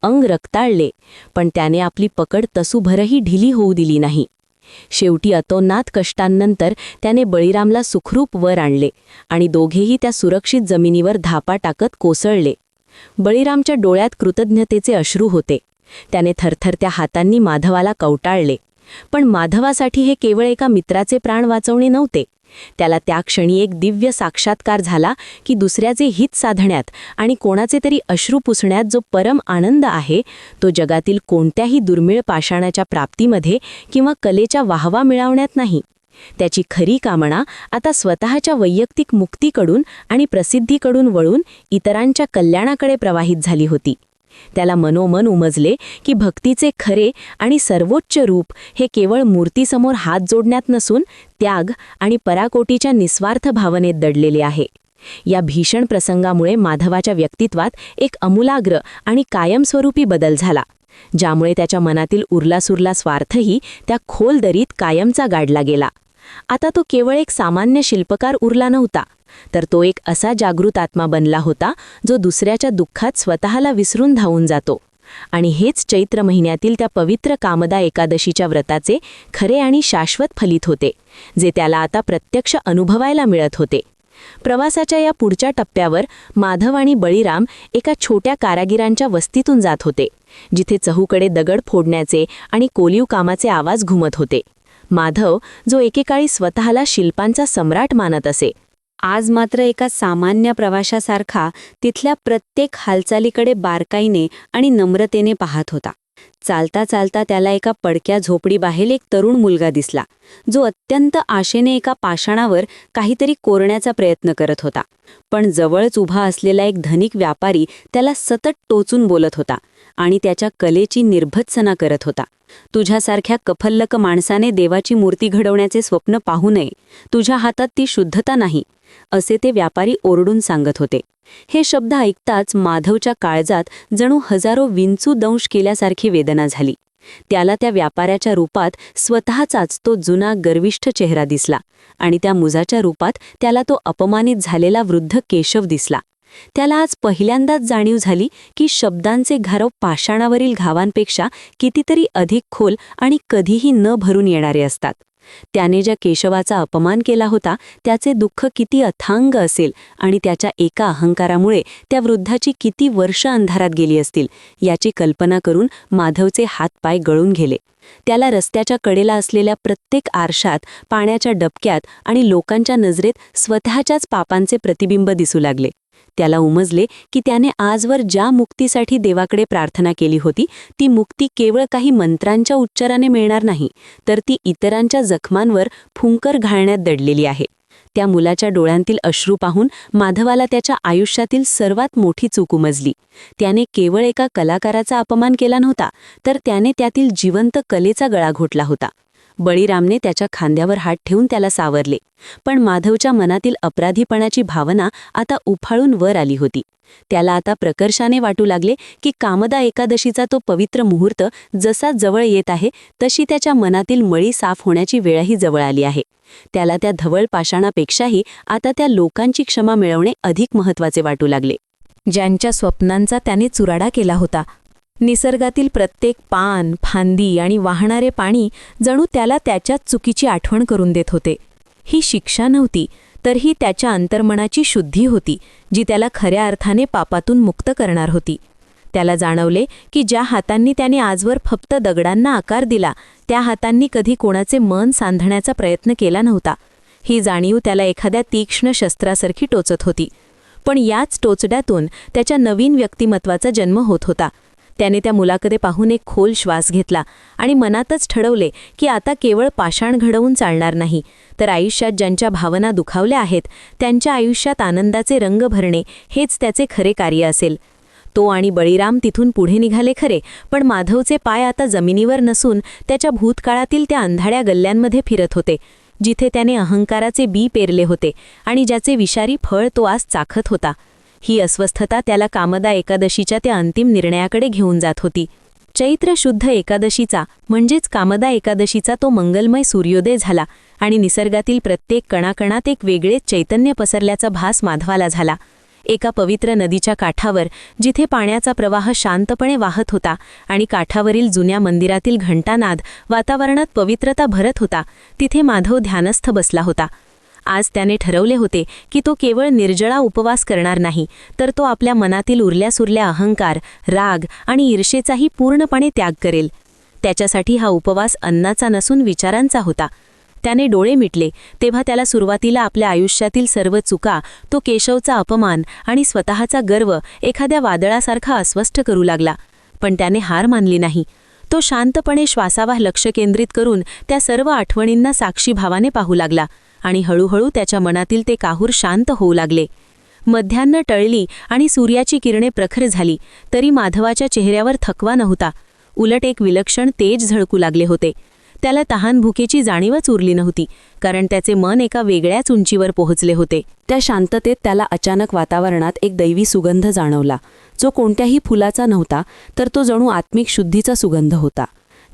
अंग रक्ताळले, पण त्याने आपली पकड तसूभरही ढिली होऊ दिली नाही. शेवटी अतोनात कष्टांनंतर त्याने बळीरामला सुखरूप वर आणले आणि दोघेही त्या सुरक्षित जमिनीवर धापा टाकत कोसळले. बळीरामच्या डोळ्यात कृतज्ञतेचे अश्रू होते. त्याने थरथरत्या हातांनी माधवाला कवटाळले. पण माधवासाठी हे केवळ एका मित्राचे प्राण वाचवणे नव्हते. त्याला त्या क्षणी एक दिव्य साक्षात्कार झाला की दुसऱ्याचे हित साधण्यात आणि कोणाचे तरी अश्रू पुसण्यात जो परम आनंद आहे, तो जगातील कोणत्याही दुर्मिळ पाषाणाच्या प्राप्तीमध्ये किंवा कलेच्या वाहवा मिळवण्यात नाही. त्याची खरी कामना आता स्वतःच्या वैयक्तिक मुक्तीकडून आणि प्रसिद्धीकडून वळून इतरांच्या कल्याणाकडे प्रवाहित झाली होती. त्याला मनोमन उमजले की भक्तीचे खरे आणि सर्वोच्च रूप हे केवळ मूर्तीसमोर हात जोडण्यात नसून त्याग आणि पराकोटीच्या निस्वार्थ भावनेत दडलेले आहे. या भीषण प्रसंगामुळे माधवाच्या व्यक्तित्वात एक अमूलाग्र आणि कायमस्वरूपी बदल झाला, ज्यामुळे त्याच्या मनातील उरलासुरला स्वार्थही त्या खोल दरीत कायमचा गाडला गेला. आता तो केवळ एक सामान्य शिल्पकार उरला नव्हता, तर तो एक असा जागृत आत्मा बनला होता जो दुसऱ्याच्या दुःखात स्वतःला विसरून धावून जातो. आणि हेच चैत्र महिन्यातील त्या पवित्र कामदा एकादशीच्या व्रताचे खरे आणि शाश्वत फलित होते, जे त्याला आता प्रत्यक्ष अनुभवायला मिळत होते. प्रवासाच्या या पुढच्या टप्प्यावर माधव आणि बळीराम एका छोट्या कारागिरांच्या वस्तीतून जात होते, जिथे चहूकडे दगड फोडण्याचे आणि कोलीव कामाचे आवाज घुमत होते. माधव, जो एकेकाळी स्वतःला शिल्पांचा सम्राट मानत असे, आज मात्र एका सामान्य प्रवाशासारखा तिथल्या प्रत्येक हालचालीकडे बारकाईने आणि नम्रतेने पाहत होता. चालता चालता त्याला एका पडक्या झोपडीबाहेर एक तरुण मुलगा दिसला, जो अत्यंत आशेने एका पाषाणावर काहीतरी कोरण्याचा प्रयत्न करत होता. पण जवळच उभा असलेला एक धनिक व्यापारी त्याला सतत टोचून बोलत होता आणि त्याच्या कलेची निर्भत्सना करत होता. तुझ्यासारख्या कफल्लक माणसाने देवाची मूर्ती घडवण्याचे स्वप्न पाहू नये, तुझ्या हातात ती शुद्धता नाही, असे ते व्यापारी ओरडून सांगत होते. हे शब्द ऐकताच माधवच्या काळजात जणू हजारो विंचू दंश केल्यासारखी वेदना झाली. त्याला त्या व्यापाऱ्याच्या रूपात स्वतःचाच तो जुना गर्विष्ठ चेहरा दिसला आणि त्या मुजाच्या रूपात त्याला तो अपमानित झालेला वृद्ध केशव दिसला. त्याला आज पहिल्यांदाच जाणीव झाली की शब्दांचे घारव पाषाणावरील घावांपेक्षा कितीतरी अधिक खोल आणि कधीही न भरून येणारे असतात. त्याने ज्या केशवाचा अपमान केला होता त्याचे दुःख किती अथांग असेल आणि त्याच्या एका अहंकारामुळे त्या वृद्धाची किती वर्ष अंधारात गेली असतील याची कल्पना करून माधवचे हातपाय गळून गेले. त्याला रस्त्याच्या कडेला असलेल्या प्रत्येक आरशात, पाण्याच्या डबक्यात आणि लोकांच्या नजरेत स्वतःच्याच पापांचे प्रतिबिंब दिसू लागले. त्याला उमजले की त्याने आजवर ज्या मुक्तीसाठी देवाकडे प्रार्थना केली होती ती मुक्ती केवळ काही मंत्रांच्या उच्चाराने मिळणार नाही, तर ती इतरांच्या जखमांवर फुंकर घालण्यात दडलेली आहे. त्या मुलाच्या डोळ्यांतील अश्रू पाहून माधवाला त्याच्या आयुष्यातील सर्वात मोठी चूक उमजली. त्याने केवळ एका कलाकाराचा अपमान केला नव्हता, तर त्याने त्यातील जिवंत कलेचा गळा घोटला होता. बळीरामने त्याच्या खांद्यावर हात ठेवून त्याला सावरले, पण माधवच्या मनातील अपराधीपणाची भावना आता उफाळून वर आली होती. त्याला आता प्रकर्षाने वाटू लागले की कामदा एकादशीचा तो पवित्र मुहूर्त जसा जवळ येत आहे तशी त्याच्या मनातील मळी साफ होण्याची वेळही जवळ आली आहे. त्याला त्या धवळ पाषाणापेक्षाही आता त्या लोकांची क्षमा मिळवणे अधिक महत्त्वाचे वाटू लागले, ज्यांच्या स्वप्नांचा त्याने चुराडा केला होता. निसर्गातील प्रत्येक पान, फांदी आणि वाहणारे पाणी जणू त्याला त्याच्याच चुकीची आठवण करून देत होते. ही शिक्षा नव्हती, तर ही त्याच्या अंतर्मनाची शुद्धी होती, जी त्याला खऱ्या अर्थाने पापातून मुक्त करणार होती. त्याला जाणवले की ज्या हातांनी त्याने आजवर फक्त दगडांना आकार दिला, त्या हातांनी कधी कोणाचे मन सांधण्याचा प्रयत्न केला नव्हता. ही जाणीव त्याला एखाद्या तीक्ष्ण शस्त्रासारखी टोचत होती. पण याच टोचड्यातून त्याच्या नवीन व्यक्तिमत्वाचा जन्म होत होता. त्याने त्या मुलाकडे पाहून एक खोल श्वास घेतला आणि मनातच ठरवले की आता केवळ पाषाण घडवून चालणार नाही, तर आयुष्यात ज्यांच्या भावना दुखावल्या आहेत त्यांच्या आयुष्यात आनंदाचे रंग भरणे हेच त्याचे खरे कार्य असेल. तो आणि बळीराम तिथून पुढे निघाले खरे, पण माधवचे पाय आता जमिनीवर नसून त्याच्या भूतकाळातील त्या अंधाड्या गल्ल्यांमध्ये फिरत होते, जिथे त्याने अहंकाराचे बी पेरले होते आणि ज्याचे विषारी फळ तो आज चाखत होता. ही अस्वस्थता त्याला कामदा एकादशीच्या त्या अंतिम निर्णयाकडे घेऊन जात होती. चैत्र शुद्ध एकादशीचा म्हणजेच कामदा एकादशीचा तो मंगलमय सूर्योदय झाला आणि निसर्गातील प्रत्येक कणाकणात एक वेगळेच चैतन्य पसरल्याचा भास माधवाला झाला. एका पवित्र नदीच्या काठावर, जिथे पाण्याचा प्रवाह शांतपणे वाहत होता आणि काठावरील जुन्या मंदिरातील घंटानाद वातावरणात पवित्रता भरत होता, तिथे माधव ध्यानस्थ बसला होता. आज त्याने ठरवले होते की तो केवळ निर्जळा उपवास करणार नाही, तर तो आपल्या मनातील उरल्यासुरल्या अहंकार, राग आणि ईर्षेचाही पूर्णपणे त्याग करेल. त्याच्यासाठी हा उपवास अन्नाचा नसून विचारांचा होता. त्याने डोळे मिटले तेव्हा त्याला सुरुवातीला आपल्या आयुष्यातील सर्व चुका, तो केशवचा अपमान आणि स्वतःचा गर्व एखाद्या वादळासारखा अस्वस्थ करू लागला. पण त्याने हार मानली नाही. तो शांतपणे श्वासावर लक्ष केंद्रित करून त्या सर्व आठवणींना साक्षी भावाने पाहू लागला आणि हळूहळू त्याच्या मनातील ते काहूर शांत होऊ लागले. मध्यान्ह टळली आणि सूर्याची किरणे प्रखर झाली, तरी माधवाच्या चेहऱ्यावर थकवा नव्हता. उलट एक विलक्षण तेज झळकू लागले होते. त्याला तहान भुकेची जाणीवच उरली नव्हती, कारण त्याचे मन एका वेगळ्याच उंचीवर पोहोचले होते. त्या शांततेत त्याला अचानक वातावरणात एक दैवी सुगंध जाणवला, जो कोणत्याही फुलाचा नव्हता, तर तो जणू आत्मिक शुद्धीचा सुगंध होता.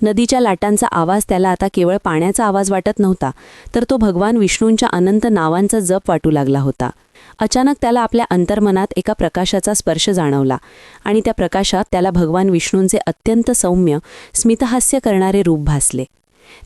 नदीच्या लाटांचा आवाज त्याला आता केवळ पाण्याचा आवाज वाटत नव्हता, तर तो भगवान विष्णूंच्या अनंत नावांचा जप वाटू लागला होता. अचानक त्याला आपल्या अंतर्मनात एका प्रकाशाचा स्पर्श जाणवला आणि त्या प्रकाशात त्याला भगवान विष्णूंचे अत्यंत सौम्य, स्मितहास्य करणारे रूप भासले.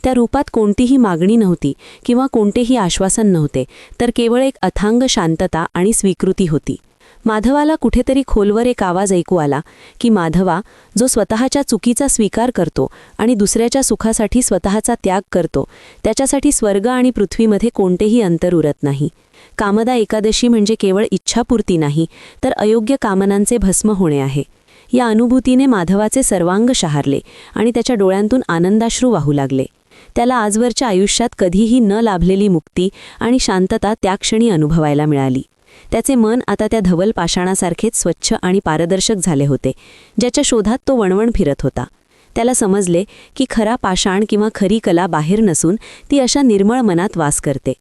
त्या रूपात कोणतीही मागणी नव्हती किंवा कोणतेही आश्वासन नव्हते, तर केवळ एक अथांग शांतता आणि स्वीकृती होती. माधवाला कुठेतरी खोलवर एक आवाज ऐकू आला की माधवा, जो स्वतःच्या चुकीचा स्वीकार करतो आणि दुसऱ्याच्या सुखासाठी स्वतःचा त्याग करतो, त्याच्यासाठी स्वर्ग आणि पृथ्वीमध्ये कोणतेही अंतर उरत नाही. कामदा एकादशी म्हणजे केवळ इच्छापूर्ती नाही, तर अयोग्य कामनांचे भस्म होणे आहे. या अनुभूतीने माधवाचे सर्वांग शहारले आणि त्याच्या डोळ्यांतून आनंदाश्रू वाहू लागले. त्याला आजवरच्या आयुष्यात कधीही न लाभलेली मुक्ती आणि शांतता त्या क्षणी अनुभवायला मिळाली. त्याचे मन आता त्या धवल पाषाणासारखेच स्वच्छ आणि पारदर्शक झाले होते, ज्याच्या शोधात तो वणवण फिरत होता. त्याला समजले की खरा पाषाण किंवा खरी कला बाहेर नसून ती अशा निर्मळ मनात वास करते.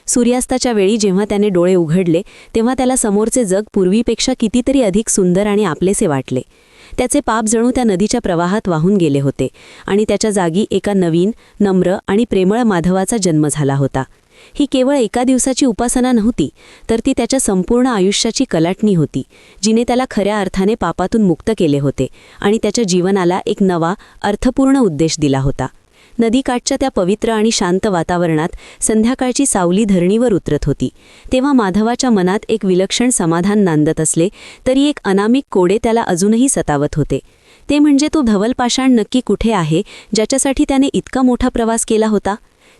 सूर्यास्ताच्या वेळी जेव्हा त्याने डोळे उघडले तेव्हा त्याला समोरचे जग पूर्वीपेक्षा कितीतरी अधिक सुंदर आणि आपलेसे वाटले. त्याचे पाप जणू त्या नदीच्या प्रवाहात वाहून गेले होते आणि त्याच्या जागी एका नवीन, नम्र आणि प्रेमळ माधवाचा जन्म झाला होता. ही केवळ एका दिवसाची उपासना नव्हती, तर ती त्याच्या संपूर्ण आयुष्याची कलाटणी होती, जिने त्याला खऱ्या अर्थाने पापातून मुक्त केले होते आणि त्याच्या जीवनाला एक नवा, अर्थपूर्ण उद्देश दिला होता. नदीकाठच्या त्या पवित्र आणि शांत वातावरणात संध्याकाळची सावली धरणीवर उतरत होती. तेव्हा माधवाच्या मनात एक विलक्षण समाधान नांदत असले तरी एक अनामिक कोडे त्याला अजूनही सतावत होते. ते म्हणजे तो धवल पाषाण नक्की कुठे आहे, ज्याच्यासाठी त्याने इतका मोठा प्रवास केला होता.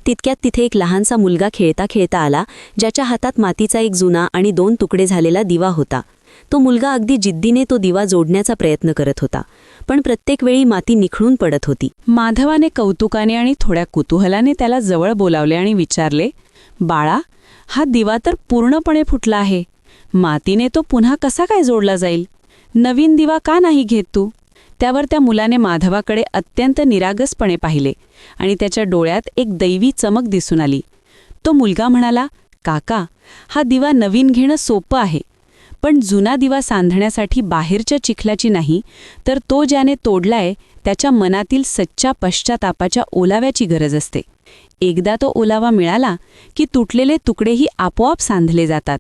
तितक्यात तिथे एक लहानसा मुलगा खेळता खेळता आला, ज्याच्या हातात मातीचा एक जुना आणि 2 तुकडे झालेला दिवा होता. तो मुलगा अगदी जिद्दीने तो दिवा जोडण्याचा प्रयत्न करत होता, पण प्रत्येक वेळी माती निखळून पडत होती. माधवाने कौतुकाने आणि थोड्या कुतूहलाने त्याला जवळ बोलावले आणि विचारले, बाळा, हा दिवा तर पूर्णपणे फुटला आहे. मातीने तो पुन्हा कसा काय जोडला जाईल? नवीन दिवा का नाही घेत तू? त्यावर त्या मुलाने माधवाकडे अत्यंत निरागसपणे पाहिले आणि त्याच्या डोळ्यात एक दैवी चमक दिसून आली. तो मुलगा म्हणाला, काका, हा दिवा नवीन घेणं सोपं आहे, पण जुना दिवा सांधण्यासाठी बाहेरच्या चिखलाची नाही, तर तो ज्याने तोडलाय त्याच्या मनातील सच्च्या पश्चातापाच्या ओलाव्याची गरज असते. एकदा तो ओलावा मिळाला की तुटलेले तुकडेही आपोआप सांधले जातात.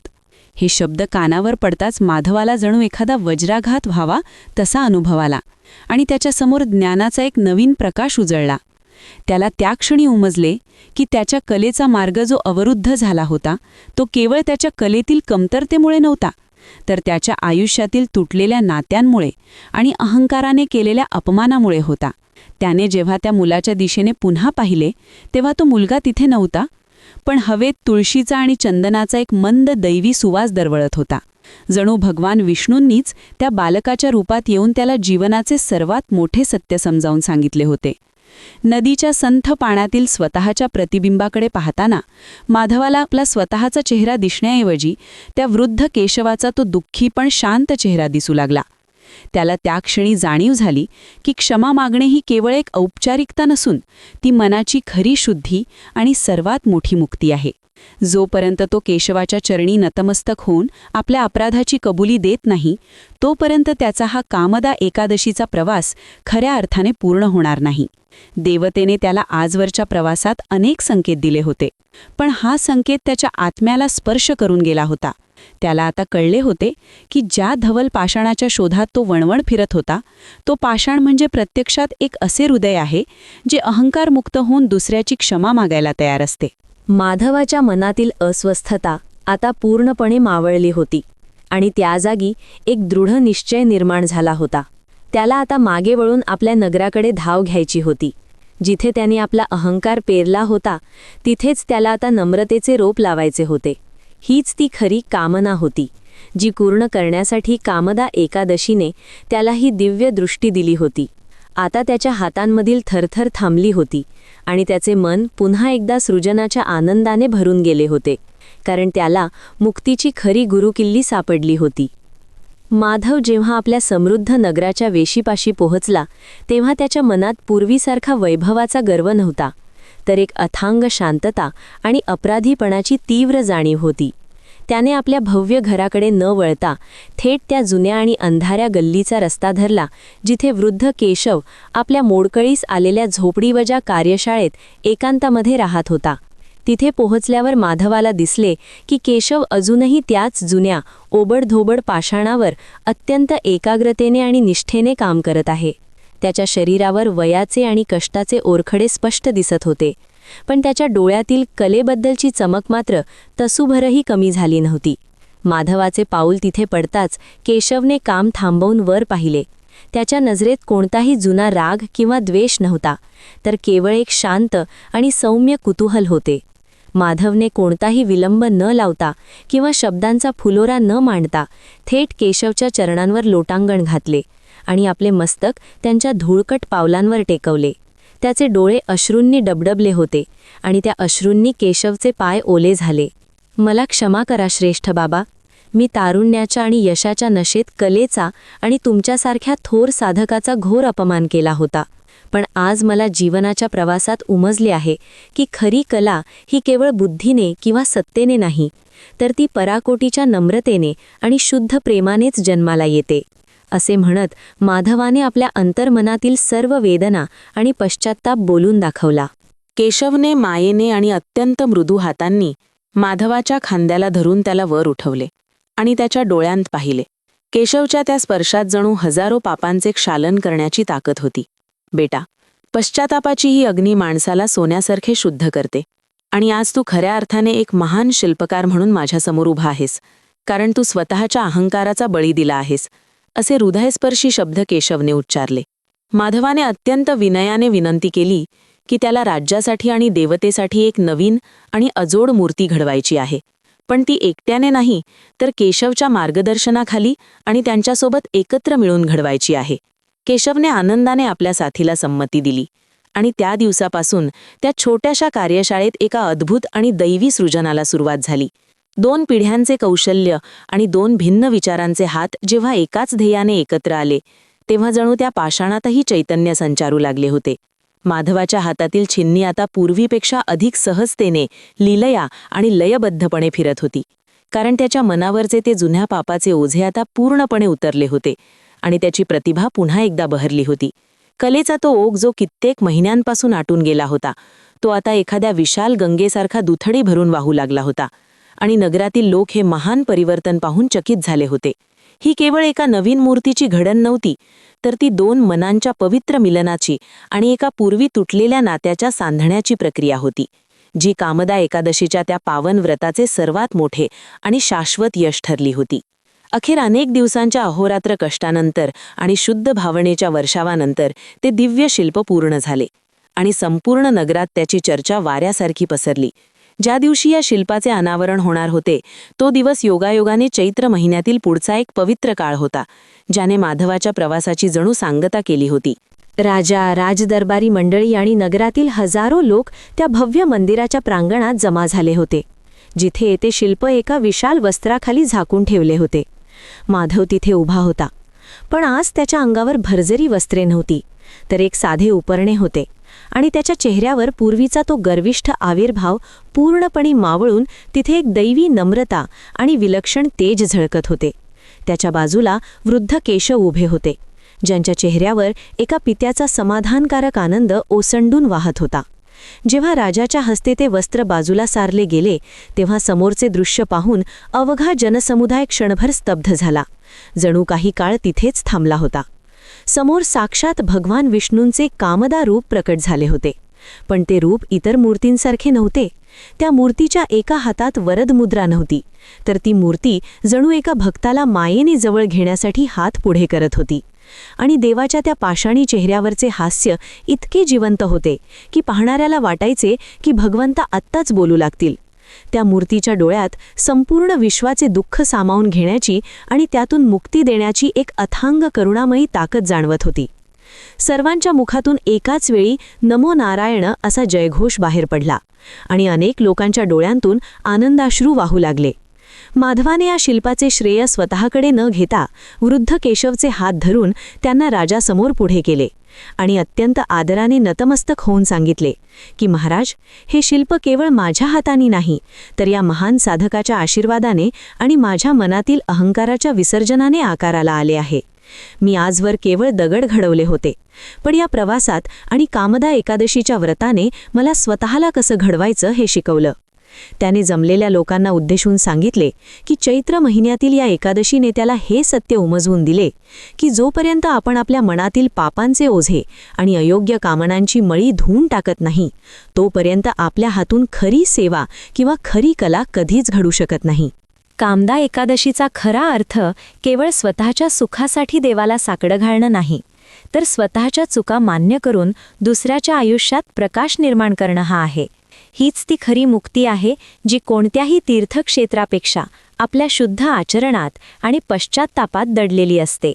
हे शब्द कानावर पडताच माधवाला जणू एखादा वज्राघात व्हावा तसा अनुभव आला आणि त्याच्यासमोर ज्ञानाचा एक नवीन प्रकाश उजळला. त्याला त्या क्षणी उमजले की त्याच्या कलेचा मार्ग जो अवरुद्ध झाला होता, तो केवळ त्याच्या कलेतील कमतरतेमुळे नव्हता, तर त्याच्या आयुष्यातील तुटलेल्या नात्यांमुळे आणि अहंकाराने केलेल्या अपमानामुळे होता. त्याने जेव्हा त्या मुलाच्या दिशेने पुन्हा पाहिले तेव्हा तो मुलगा तिथे नव्हता, पण हवेत तुळशीचा आणि चंदनाचा एक मंद दैवी सुवास दरवळत होता. जणू भगवान विष्णूंनीच त्या बालकाच्या रूपात येऊन त्याला जीवनाचे सर्वात मोठे सत्य समजावून सांगितले होते. नदीच्या संथ पाण्यातील स्वतःच्या प्रतिबिंबाकडे पाहताना माधवाला आपला स्वतःचा चेहरा दिसण्याऐवजी त्या वृद्ध केशवाचा तो दुःखी पण शांत चेहरा दिसू लागला. त्याला त्या क्षणी जाणीव झाली की क्षमा मागणे ही केवळ एक औपचारिकता नसून ती मनाची खरी शुद्धी आणि सर्वात मोठी मुक्ती आहे. जोपर्यंत तो केशवाच्या चरणी नतमस्तक होऊन आपल्या अपराधाची कबुली देत नाही, तोपर्यंत त्याचा हा कामदा एकादशीचा प्रवास खऱ्या अर्थाने पूर्ण होणार नाही. देवतेने त्याला आजवरच्या प्रवासात अनेक संकेत दिले होते, पण हा संकेत त्याच्या आत्म्याला स्पर्श करून गेला होता. त्याला आता कळले होते की ज्या धवल पाषाणाच्या शोधात तो वणवण फिरत होता, तो पाषाण म्हणजे प्रत्यक्षात एक असे हृदय आहे जे अहंकारमुक्त होऊन दुसऱ्याची क्षमा मागायला तयार असते. माधवाच्या मनातील अस्वस्थता आता पूर्णपणे मावळली होती आणि त्या जागी एक दृढ निश्चय निर्माण झाला होता. त्याला आता मागे वळून आपल्या नगराकडे धाव घ्यायची होती. जिथे त्याने आपला अहंकार पेरला होता, तिथेच त्याला आता नम्रतेचे रोप लावायचे होते. हीच ती खरी कामना होती, जी पूर्ण करण्यासाठी कामदा एकादशीने त्याला ही दिव्य दृष्टी दिली होती. आता त्याच्या हातांमधील थरथर थांबली होती आणि त्याचे मन पुन्हा एकदा सृजनाच्या आनंदाने भरून गेले होते, कारण त्याला मुक्तीची खरी गुरुकिल्ली सापडली होती. माधव जेव्हा आपल्या समृद्ध नगराच्या वेशीपाशी पोहोचला तेव्हा त्याच्या मनात पूर्वीसारखा वैभवाचा गर्व नव्हता, तर एक अथांग शांतता आणि अपराधीपणाची तीव्र जाणीव होती. त्याने आपल्या भव्य घराकडे न वळता थेट त्या जुन्या आणि अंधाऱ्या गल्लीचा रस्ता धरला, जिथे वृद्ध केशव आपल्या मोडकळीस आलेल्या झोपडीवजा कार्यशाळेत एकांतामध्ये राहत होता. तिथे पोहोचल्यावर माधवाला दिसले की केशव अजूनही त्याच जुन्या ओबडधोबड पाषाणावर अत्यंत एकाग्रतेने आणि निष्ठेने काम करत आहे. त्याच्या शरीरावर वयाचे आणि कष्टाचे ओरखडे स्पष्ट दिसत होते, पण त्याच्या डोळ्यातील कलेबद्दलची चमक मात्र तसूभरही कमी झाली नव्हती. माधवाचे पाऊल तिथे पडताच केशवने काम थांबवून वर पाहिले. त्याच्या नजरेत कोणताही जुना राग किंवा द्वेष नव्हता, तर केवळ एक शांत आणि सौम्य कुतूहल होते. माधवने कोणताही विलंब न लावता किंवा शब्दांचा फुलोरा न मांडता थेट केशवच्या चरणांवर लोटांगण घातले आणि आपले मस्तक त्यांच्या धूळकट पावलांवर टेकवले. त्याचे डोळे अश्रूंनी डबडबले होते आणि त्या अश्रूंनी केशवचे पाय ओले झाले. मला क्षमा करा श्रेष्ठ बाबा, मी तारुण्याच्या आणि यशाच्या नशेत कलेचा आणि तुमच्यासारख्या थोर साधकाचा घोर अपमान केला होता. पण आज मला जीवनाच्या प्रवासात उमजले आहे की खरी कला ही केवळ बुद्धीने किंवा सत्तेने नाही, तर ती पराकोटीच्या नम्रतेने आणि शुद्ध प्रेमानेच जन्माला येते. असे म्हणत माधवाने आपल्या अंतर्मनातील सर्व वेदना आणि पश्चात्ताप बोलून दाखवला. केशवने मायेने आणि अत्यंत मृदू हातांनी माधवाच्या खांद्याला धरून त्याला वर उठवले आणि त्याच्या डोळ्यांत पाहिले. केशवच्या त्या स्पर्शात जणू हजारो पापांचे क्षालन करण्याची ताकद होती. बेटा, पश्चातापाची ही अग्नी माणसाला सोन्यासारखे शुद्ध करते आणि आज तू खऱ्या अर्थाने एक महान शिल्पकार म्हणून माझ्यासमोर उभा आहेस, कारण तू स्वतःच्या अहंकाराचा बळी दिला आहेस, असे हृदयस्पर्शी शब्द केशवने उच्चारले. माधवाने अत्यंत विनयाने विनंती केली की त्याला राज्यासाठी आणि देवतेसाठी एक नवीन आणि अजोड मूर्ती घडवायची आहे, पण ती एकट्याने नाही तर केशवच्या मार्गदर्शनाखाली आणि त्यांच्यासोबत एकत्र मिळून घडवायची आहे. केशवने आनंदाने आपल्या साथीला संमती दिली आणि त्या दिवसापासून त्या छोट्याशा कार्यशाळेत एका अद्भुत आणि दैवी सृजनाला सुरुवात झाली. 2 पिढ्यांचे कौशल्य आणि 2 भिन्न विचारांचे हात जेव्हा एकाच ध्येयाने एकत्र आले, तेव्हा जणू त्या पाषाणातही चैतन्य संचारू लागले होते. माधवाच्या हातातील छिन्नी आता पूर्वीपेक्षा अधिक सहजतेने, लीलया आणि लयबद्धपणे फिरत होती, कारण त्याच्या मनावरचे ते जुन्या पापाचे ओझे आता पूर्णपणे उतरले होते आणि त्याची प्रतिभा पुन्हा एकदा बहरली होती. कलेचा तो ओघ जो कित्येक महिन्यांपासून आटून गेला होता, तो आता एखाद्या विशाल गंगेसारखा दुथडी भरून वाहू लागला होता आणि नगरातील लोक हे महान परिवर्तन पाहून चकित झाले होते. ही केवळ एका नवीन मूर्तीची घडण नव्हती, तर ती 2 मनांच्या पवित्र मिलनाची आणि एका पूर्वी तुटलेल्या नात्याच्या सांधण्याची प्रक्रिया होती, जी कामदा एकादशीच्या त्या पावन व्रताचे सर्वात मोठे आणि शाश्वत यश ठरली होती. अखेर अनेक दिवसांच्या अहोरात्र कष्टानंतर आणि शुद्ध भावनेच्या वर्षावानंतर ते दिव्य शिल्प पूर्ण झाले आणि संपूर्ण नगरात त्याची चर्चा वाऱ्यासारखी पसरली. ज्या दिवशी या शिल्पाचे अनावरण होणार होते, तो दिवस योगायोगाने चैत्र महिन्यातील पुढचा एक पवित्र काळ होता, ज्याने माधवाच्या प्रवासाची जणू सांगता केली होती. राजा, राजदरबारी मंडळी आणि नगरातील हजारो लोक त्या भव्य मंदिराच्या प्रांगणात जमा झाले होते, जिथे ते शिल्प एका विशाल वस्त्राखाली झाकून ठेवले होते. माधव तिथे उभा होता, पण आज त्याच्या अंगावर भरजरी वस्त्रे नव्हती, तर एक साधे उपरणे होते आणि त्याच्या चेहऱ्यावर पूर्वीचा तो गर्विष्ठ आविर्भाव पूर्णपणे मावळून तिथे एक दैवी नम्रता आणि विलक्षण तेज झळकत होते. त्याच्या बाजूला वृद्ध केशव उभे होते, ज्यांच्या चेहऱ्यावर एका पित्याचा समाधानकारक आनंद ओसंडून वाहत होता. जेव्हा राजाच्या हस्ते ते वस्त्र बाजूला सारले गेले, तेव्हा समोरचे दृश्य पाहून अवघा जनसमुदाय क्षणभर स्तब्ध झाला, जणू काही काळ तिथेच थांबला होता. समोर साक्षात भगवान विष्णूंचे कामदा रूप प्रकट झाले होते, पण ते रूप इतर मूर्तींसारखे नव्हते. त्या मूर्तीच्या एका हातात वरदमुद्रा नव्हती, तर ती मूर्ती जणू एका भक्ताला मायेने जवळ घेण्यासाठी हात पुढे करत होती. आणि देवाच्या त्या पाषाणी चेहऱ्यावरचे हास्य इतके जिवंत होते की पाहणाऱ्याला वाटायचे की भगवंता आत्ताच बोलू लागतील. त्या मूर्तीच्या डोळ्यात संपूर्ण विश्वाचे दुःख सामावून घेण्याची आणि त्यातून मुक्ती देण्याची एक अथांग करुणामयी ताकद जाणवत होती. सर्वांच्या मुखातून एकाच वेळी नमो नारायण असा जयघोष बाहेर पडला आणि अनेक लोकांच्या डोळ्यांतून आनंदाश्रू वाहू लागले. माधवाने या शिल्पाचे श्रेय स्वतःकडे न घेता वृद्ध केशवचे हात धरून त्यांना राजासमोर पुढे केले आणि अत्यंत आदराने नतमस्तक होऊन सांगितले की महाराज, हे शिल्प केवळ माझ्या हाताने नाही, तर या महान साधकाच्या आशीर्वादाने आणि माझ्या मनातील अहंकाराच्या विसर्जनाने आकाराला आले आहे. मी आजवर केवळ दगड घडवले होते, पण या प्रवासात आणि कामदा एकादशीच्या व्रताने मला स्वतःला कसं घडवायचं हे शिकवलं. त्याने जमलेल्या लोकांना उद्देशून सांगितले की चैत्र महिन्यातील या एकादशीने त्याला हे सत्य उमजवून दिले की जोपर्यंत आपण आपल्या मनातील पापांचे ओझे आणि अयोग्य कामनांची मळी धुवून टाकत नाही, तोपर्यंत आपल्या हातून खरी सेवा किंवा खरी कला कधीच घडू शकत नाही. कामदा एकादशीचा खरा अर्थ केवळ स्वतःच्या सुखासाठी देवाला साकडं घालणं नाही, तर स्वतःच्या चुका मान्य करून दुसऱ्याच्या आयुष्यात प्रकाश निर्माण करणं हा आहे. हीच ती खरी मुक्ती आहे, जी कोणत्याही तीर्थक्षेत्रापेक्षा आपल्या शुद्ध आचरणात आणि पश्चात्तापात दडलेली असते.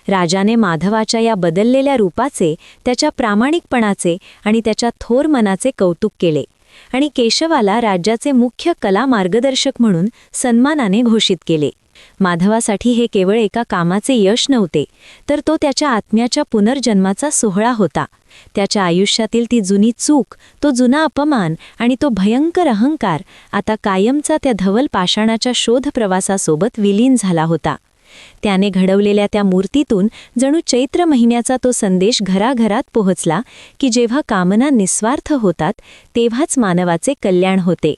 राजाने माधवाच्या या बदललेल्या रूपाचे, त्याच्या प्रामाणिकपणाचे आणि त्याच्या थोर मनाचे कौतुक केले आणि केशवाला राज्याचे मुख्य कला मार्गदर्शक म्हणून सन्मानाने घोषित केले. माधवासाठी हे केवळ एका कामाचे यश नव्हते, तर तो त्याच्या आत्म्याच्या पुनर्जन्माचा सोहळा होता. त्याच्या आयुष्यातील ती जुनी चूक, तो जुना अपमान आणि तो भयंकर अहंकार आता कायमचा त्या धवल पाषाणाच्या शोध प्रवासासोबत विलीन झाला होता. त्याने घडवलेल्या त्या मूर्तीतून जणू चैत्र महिन्याचा तो संदेश घराघरात पोहोचला की जेव्हा कामना निस्वार्थ होतात तेव्हाच मानवाचे कल्याण होते.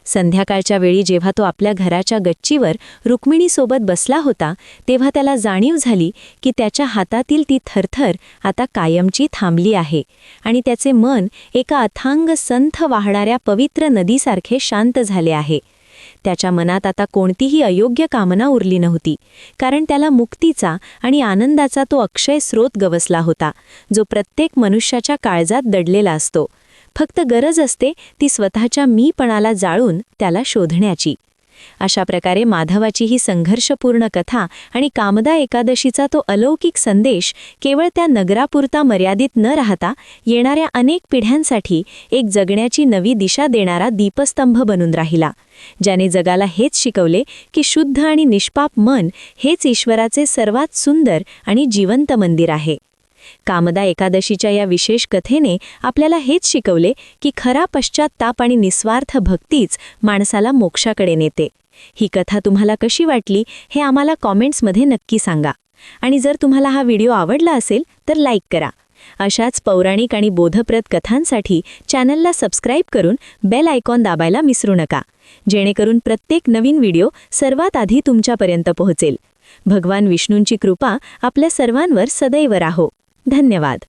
संध्याकाळच्या वेळी जेव्हा तो आपल्या घराच्या गच्चीवर रुक्मिणीसोबत बसला होता, तेव्हा त्याला जाणीव झाली की त्याच्या हातातील ती थरथर आता कायमची थांबली आहे आणि त्याचे मन एका अथांग संथ वाहणाऱ्या पवित्र नदीसारखे शांत झाले आहे. त्याच्या मनात आता कोणतीही अयोग्य कामना उरली नव्हती, कारण त्याला मुक्तीचा आणि आनंदाचा तो अक्षय स्रोत गवसला होता, जो प्रत्येक मनुष्याच्या काळजात दडलेला असतो. फक्त गरज असते ती स्वतःच्या मीपणाला जाळून त्याला शोधण्याची. अशा प्रकारे माधवाची ही संघर्षपूर्ण कथा आणि कामदा एकादशीचा तो अलौकिक संदेश केवळ त्या नगरापुरता मर्यादित न राहता येणाऱ्या अनेक पिढ्यांसाठी एक जगण्याची नवी दिशा देणारा दीपस्तंभ बनून राहिला, ज्याने जगाला हेच शिकवले की शुद्ध आणि निष्पाप मन हेच ईश्वराचे सर्वात सुंदर आणि जिवंत मंदिर आहे. कामदा एकादशीच्या या विशेष कथेने आपल्याला हेच शिकवले की खरा पश्चात्ताप आणि निस्वार्थ भक्तीच माणसाला मोक्षाकडे नेते. ही कथा तुम्हाला कशी वाटली हे आम्हाला कॉमेंट्समध्ये नक्की सांगा. आणि जर तुम्हाला हा व्हिडिओ आवडला असेल तर लाईक करा. अशाच पौराणिक आणि बोधप्रद कथांसाठी चॅनलला सबस्क्राईब करून बेल आयकॉन दाबायला विसरू नका, जेणेकरून प्रत्येक नवीन व्हिडिओ सर्वात आधी तुमच्यापर्यंत पोहोचेल. भगवान विष्णूंची कृपा आपल्या सर्वांवर सदैव राहो. धन्यवाद.